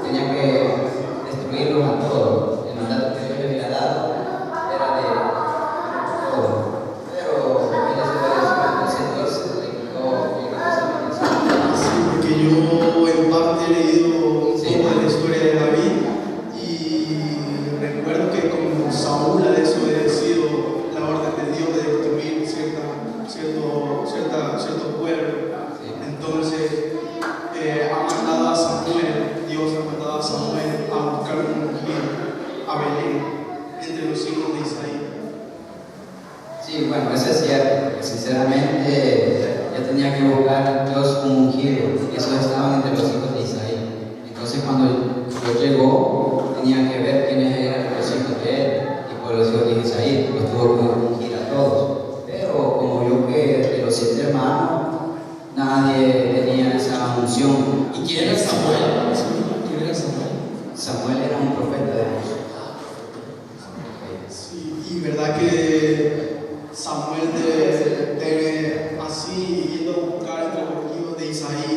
tenía que destruirlos a todos. El mandato que Dios le había dado era de todo. Pero él desobedeció, entonces Dios se le quitó esa bendición. Sí, porque yo en parte he leído un poco de la historia de David y recuerdo que como Saúl ha desobedecido la orden de Dios de destruir cierto pueblo, entonces ha mandado a Samuel, Dios ha mandado a Samuel a buscar un ungido a Belén entre los hijos de Isaí. Sí, bueno, eso es cierto, porque sinceramente yo tenía que buscar a Dios un ungido, y esos estaban entre los hijos de Isaí. Entonces cuando Dios llegó, tenía que ver quiénes eran los hijos de él, y por los hijos de Isaí, pues tuvo que ungir a todos. Pero como yo que de los 7 hermanos, nadie tenía esa unción. ¿Y quién era Samuel? ¿Quién era Samuel? Samuel era un profeta de Dios. Sí, y verdad que Samuel así yendo a buscar entre los hijos de Isaí,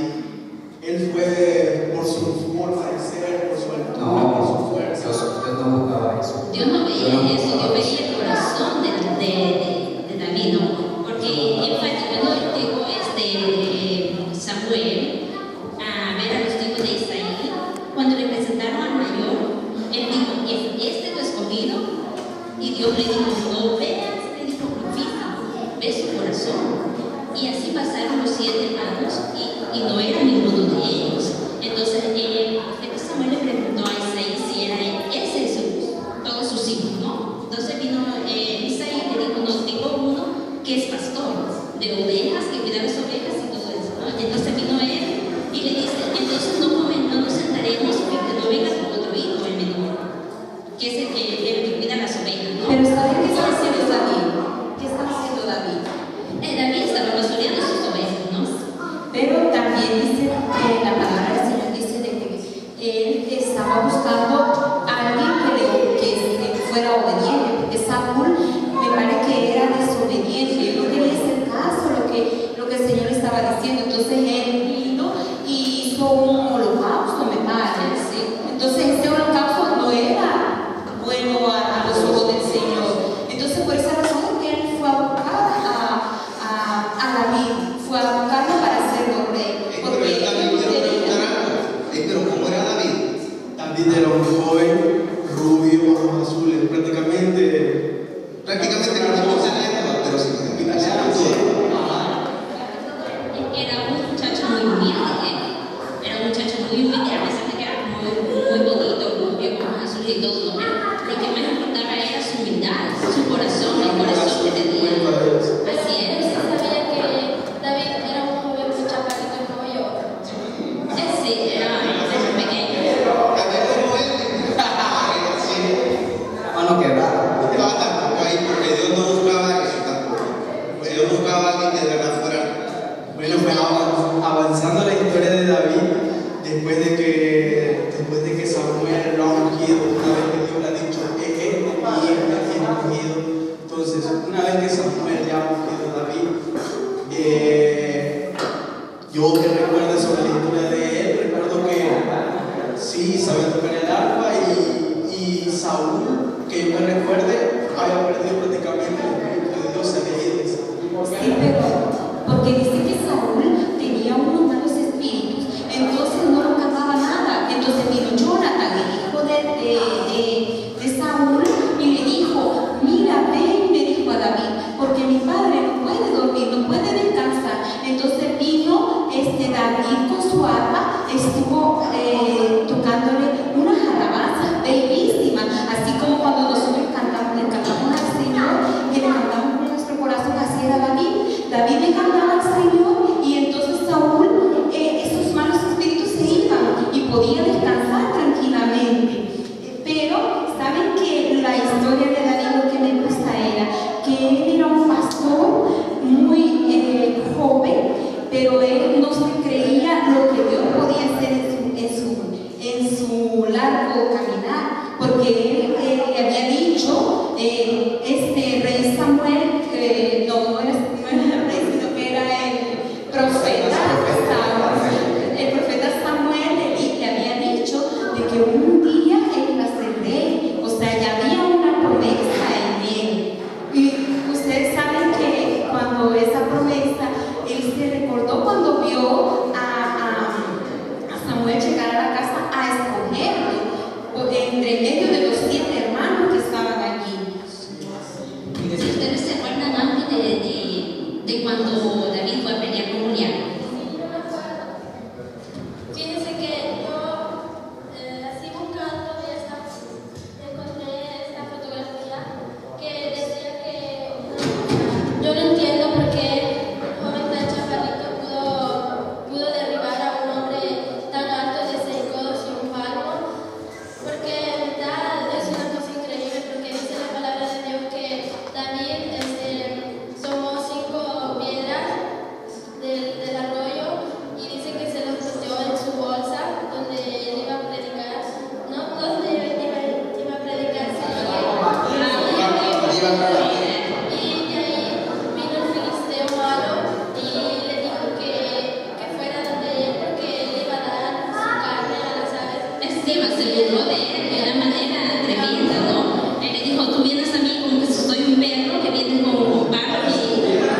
él fue por su forma de ser, por su altura, por su fuerza. Dios no buscaba eso. Dios no veía eso, Dios veía el corazón de David, ¿no? Porque en parte cuando llegó Samuel a ver a los hijos de Isaí, cuando le presentaron al mayor, él dijo, ¿es este tu escogido? Y Dios le dijo, no veas, le dijo, profeta, ve su corazón. Y así pasaron los 7 años y no era ninguno de ellos. Entonces el profeta Samuel le preguntó a Isaí si era ese todos sus hijos, ¿no? Entonces vino Isaí y le dijo, no, tengo uno que es pastor de ovejas, que cuida las ovejas y todo eso, ¿no? Entonces vino él y le dice, entonces no nos sentaremos porque no venga tu otro hijo, el menor, que es el que cuida las ovejas, ¿no? Pero ¿saben qué está haciendo David? ¿Qué está haciendo David? David estaba pastoreando sus ovejas, ¿no? Pero también dice, la palabra del Señor dice de que él estaba buscando a alguien que fuera obediente, porque Saúl me parece que era desobediente, él no quería hacer caso a lo que el Señor estaba diciendo. Entonces él vino y hizo un holocausto, me parece. ¿Sí? Entonces ese holocausto no era bueno a los ojos del Señor. Entonces por esa razón es que él fue a buscar a David, fue a buscarlo para hacerlo rey. Porque él no quería. Pero ¿cómo era David? David era un joven rubio, ojos azules, prácticamente Prácticamente no se lee, pero sí que Era un muchacho muy humilde, era un muchacho muy humilde, a pesar de que era muy bonito, rubio, con ojos azules y todo, ¿no? Pero lo que más importaba era su humildad, su corazón, el corazón que tenía. Así es. ¿Sabía que David era un joven muy chaparrito y como yo? Sí, era pequeño. Mano quebrada. Porque Dios no buscaba eso tampoco. Dios buscaba a alguien que de verdad fuera. Bueno, pues avanzando la historia de David, después de que Samuel lo ha ungido, una vez que Dios le ha dicho, es ungido. Entonces, una vez que Samuel ya ha ungido a David, yo que recuerdo sobre la historia de él, recuerdo que sí, sabía tocar el arpa y Saúl, que yo me recuerde, había perdido prácticamente el espíritu de Dios, se había ido de Saúl. Sí, pero porque dice que Saúl tenía unos malos espíritus, entonces no lo cantaba nada. Entonces vino Jonathan, el hijo de Saúl, y le dijo, mira, ven, me dijo a David, porque mi padre no puede dormir, no puede descansar. Entonces vino David con su arpa, estuvo tocándole unas alabanzas bellísimas, así como cuando nosotros le cantamos al Señor, que le cantamos con nuestro corazón, así era David. David le cantaba al Señor y entonces Saúl, esos malos espíritus se iban y podía descansar tranquilamente. Pero saben que la historia de David, lo que me gusta era que él era un pastor muy joven, pero él no se creía lo que Dios podía hacer en su largo caminar, porque él le había dicho rey Samuel, no era el rey, sino que era el profeta Samuel le había dicho de que un día él iba a ser rey, o sea, ya había una promesa en él. Y ustedes saben que cuando esa promesa, él se recordó cuando vio a Samuel llegar a la casa a escogerlo entre medio de los 7 hermanos que estaban allí. Si ustedes se acuerdan antes de cuando David fue a pelear con Goliat. Fíjense que yo, así buscando, encontré esta fotografía que decía que yo no entiendo por qué un joven tan chaparrito pudo derribar a un hombre tan alto de 6 codos y un palmo, porque en verdad es una cosa increíble, porque dice la palabra de Dios que David tomó 5 piedras del arroyo y dice que se los metió en su bolsa donde él iba a predicar, no donde él iba a predicar, y de ahí vino el filisteo malo y le dijo que fuera donde él porque él iba a dar su carne a las aves. Encima se burló de él de una manera tremenda, ¿no? Él le dijo, tú vienes a mí como que soy un perro que viene con palos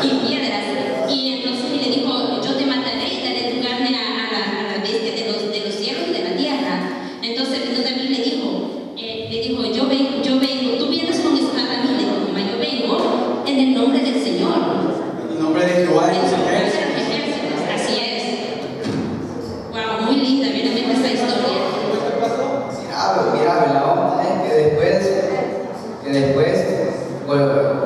y piedras. Y entonces le dijo, yo te mataré y daré tu carne a la bestia de los cielos y de la tierra. Entonces David le dijo, yo vengo, tú vienes con espada, le dijo, yo vengo en el nombre del Señor. En el nombre de Jehová de los ejércitos. Así es. Wow, muy linda, realmente esta historia. Mira, la onda es que después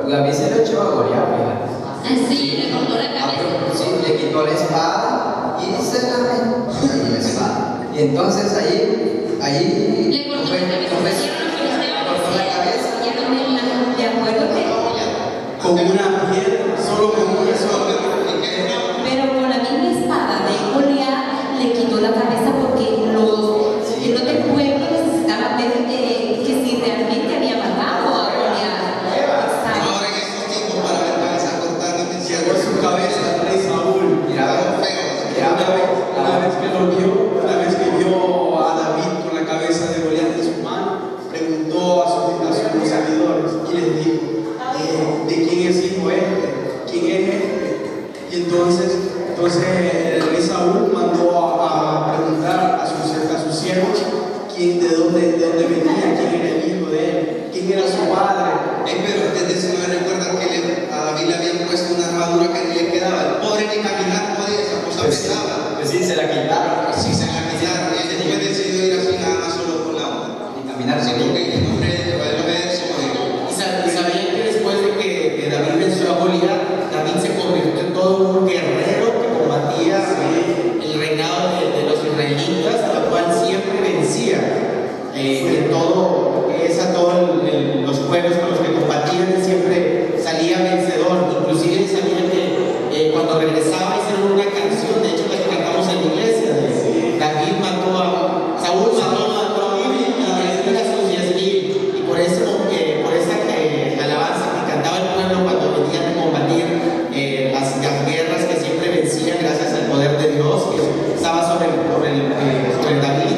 David se lo echó a Goliat, fíjate. Así le cortó la cabeza. Sí, le quitó la espada y se la metió la espada. Y entonces ahí Le cortó la cabeza. cortó la cabeza. De acuerdo que, Con una piedra, solo con una sola. pero con la misma espada de Goliat le quitó la cabeza porque los del pueblo necesitaban ver que si realmente había matado a Goliat. Exacto. Ahora en estos tiempos para ver cabeza cortada no te Por su cabeza el rey Saúl. Mira, Una vez que vio a David con la cabeza de Goliat en su mano, preguntó a sus seguidores y les dijo, ¿de quién es hijo este? ¿Quién es este? Y entonces el rey Saúl mandó a preguntar a sus siervos de dónde venía, quién era el hijo de él, quién era su padre. Pero ustedes se me recuerdan que a David le habían puesto una armadura que ni le quedaba. El pobre ni caminar podía, esa cosa pesaba. Pues sí, se la quitaron. Sí, se la quitaron. Y él después decidió ir así nada más solo por la onda. Y caminar Así sin que en nombre de Jehová de los ejércitos. Y sabían que después de que David venció a Goliat, David se convirtió en todo un guerrero que combatía el reinado de los israelitas, a lo cual siempre vencía. En todos los pueblos con los que combatían, él siempre salía vencedor. Inclusive sabían que cuando regresaba hicieron una canción, de hecho la que cantamos en la iglesia, Saúl mató a David y era sus 10,000. Y por esa alabanza que cantaba el pueblo cuando venían a combatir las guerras que siempre vencían gracias al poder de Dios que estaba sobre David.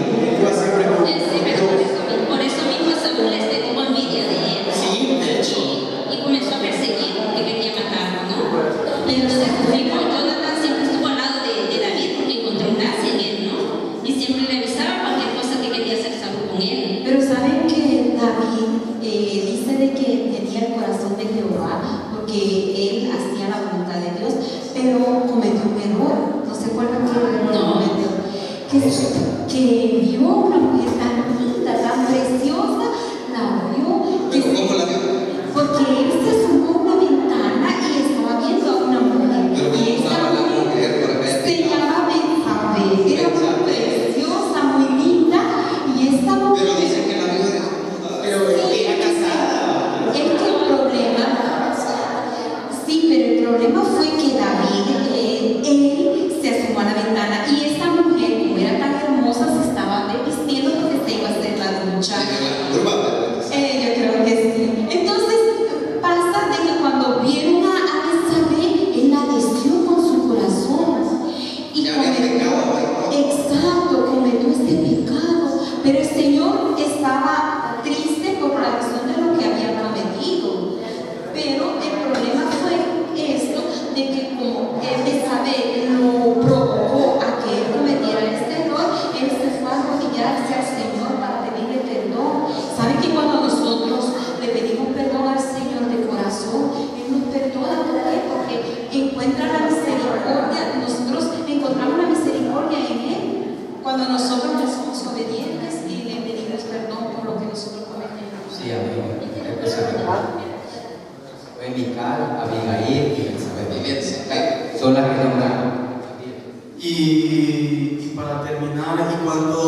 Por eso mismo Saúl tuvo envidia de él. Sí, de hecho. Y comenzó a perseguir porque quería matarlo, ¿no? Pero Jonathan siempre estuvo al lado de David porque encontró gracia en él, ¿no? Y siempre le avisaba cualquier cosa que quería hacer Saúl con él. Pero saben que David dice de que tenía el corazón de Jehová porque él hacía la voluntad de Dios, pero cometió un error. ¿No se acuerdan qué error cometió? Que vio una mujer tan linda, tan preciosa, la vio. ¿Pero cómo la vio? Porque él se asomó a una ventana y estaba viendo a una mujer. Pero Y ¿cómo esa estaba la mujer mujer por acá? se llama Betsabé, era muy preciosa, muy linda, y esta mujer. Pero dicen que la vio desnuda. Pero era casada. Es que el problema, sí, pero el problema fue que David, él se asomó a la ventana y esta mujer, como era tan hermosa, se estaba vistiendo porque se iba a hacer la ducha. Yo creo que sí. Entonces pasa de que cuando vieron a Betsabé, él la deseó con su corazón y Ya había pecado, ¿no? exacto, cometió este pecado, pero es Señor estaba triste por la razón de lo que había prometido, pero el problema fue esto, de que como Betsabé lo provocó a que él cometiera este error, él se fue a arrodillarse al Señor para pedirle perdón. ¿Saben que cuando nosotros le pedimos perdón al Señor de corazón, Él nos perdona? ¿Por qué? Porque encuentra la misericordia, nosotros encontramos la misericordia en Él cuando nosotros le somos obedientes y le pedimos perdón por lo que nosotros cometemos. Sí, amigo. Fue Mical, Abigail y Betsabé. Son las que nombraron. Y para terminar, ¿y cuánto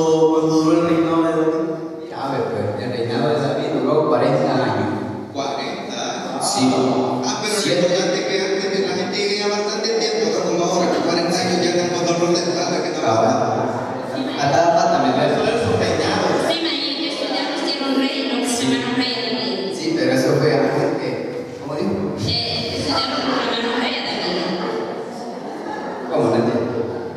duró el reinado de David? Ya ves, pues, el reinado de David duró 40 años. 40. Sí. Pero Siete. recordate que antes la gente vivía bastante tiempo, no como ahora, que 40 años ya tenemos dolor de espalda, que no Hasta también Eso es su reinado. Sí, mañana estudiamos tiene un rey, lo que se llama rey David. Sí, pero eso fue antes que, ¿cómo dijo? Estudiaron proclamaron rey a David. ¿Cómo no entiendo?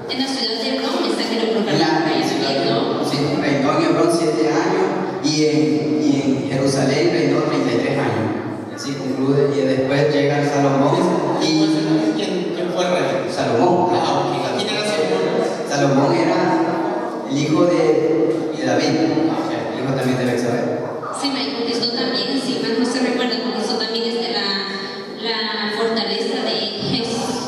En la ciudad de Hebrón está que lo En proclamaron rey a David, ¿no? sí, reinó en Hebrón 7 años y en Jerusalén reinó 33 años. Así concluye y después llega Salomón y ¿Quién fue el rey? Salomón. ¿Quién era Salomón? Salomón era el hijo de David, el hijo también de Betsabé. Sí, Michael, esto también, si mal no se recuerda, porque esto también es de la fortaleza de Jesús.